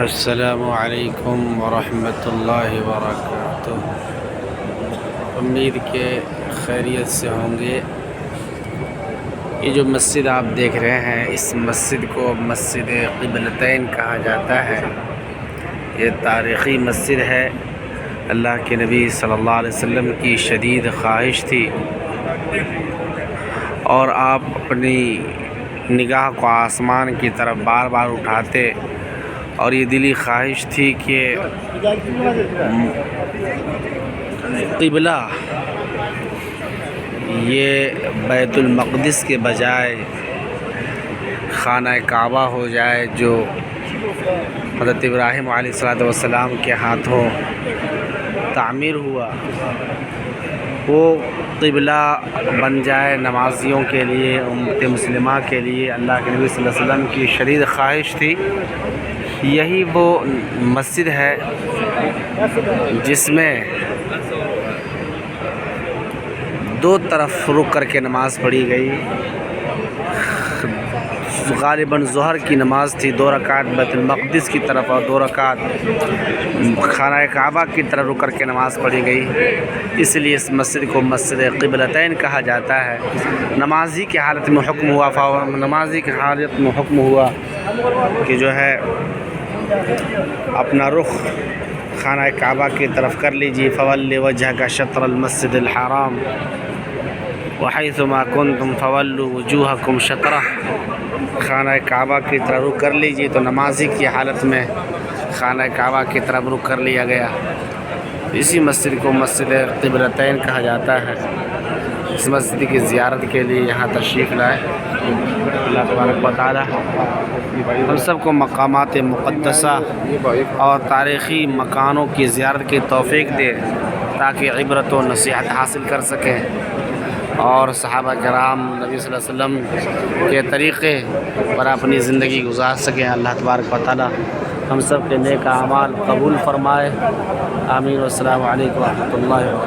السلام علیکم ورحمۃ اللہ وبرکاتہ۔ امید کہ خیریت سے ہوں گے۔ یہ جو مسجد آپ دیکھ رہے ہیں، اس مسجد کو مسجد قبلتین کہا جاتا ہے۔ یہ تاریخی مسجد ہے۔ اللہ کے نبی صلی اللہ علیہ وسلم کی شدید خواہش تھی، اور آپ اپنی نگاہ کو آسمان کی طرف بار بار اٹھاتے، اور یہ دلی خواہش تھی کہ قبلہ یہ بیت المقدس کے بجائے خانہ کعبہ ہو جائے، جو حضرت ابراہیم علیہ السلام کے ہاتھوں تعمیر ہوا، وہ قبلہ بن جائے نمازیوں کے لیے، امت مسلمہ کے لیے۔ اللہ کے نبی صلی اللہ علیہ وسلم کی شدید خواہش تھی۔ یہی وہ مسجد ہے جس میں دو طرف رک کر کے نماز پڑھی گئی۔ غالباً ظہر کی نماز تھی، 2 رکعت بیت المقدس کی طرف اور 2 رکعت خانہ کعبہ کی طرف رک کر کے نماز پڑھی گئی۔ اس لیے اس مسجد کو مسجد قبلتین کہا جاتا ہے۔ نمازی کی حالت میں حکم ہوا کہ جو ہے اپنا رخ خانہ کعبہ کی طرف کر لیجیے۔ فَوَلِّ وَجْهَكَ شَطْرَ الْمَسْجِدِ الْحَرَامِ وَحَيْثُ مَا كُنْتُمْ فَوَلُّوا وُجُوهَكُمْ شَطْرَهُ۔ خانہ کعبہ کی طرف رخ کر لیجیے، تو نمازی کی حالت میں خانہ کعبہ کی طرف رخ کر لیا گیا۔ اسی مسجد کو مسجد قبلتین کہا جاتا ہے۔ اس مسجد کی زیارت کے لیے یہاں تشریف لائے۔ اللہ تبارک و تعالی ہم سب کو مقامات مقدسہ اور تاریخی مکانوں کی زیارت کی توفیق دے، تاکہ عبرت و نصیحت حاصل کر سکیں، اور صحابہ کرام نبی صلی اللہ علیہ وسلم کے طریقے پر اپنی زندگی گزار سکیں۔ اللہ تبارک و تعالی ہم سب کے نیک اعمال قبول فرمائے۔ آمین۔ والسلام علیکم ورحمۃ اللہ وبرکاتہ۔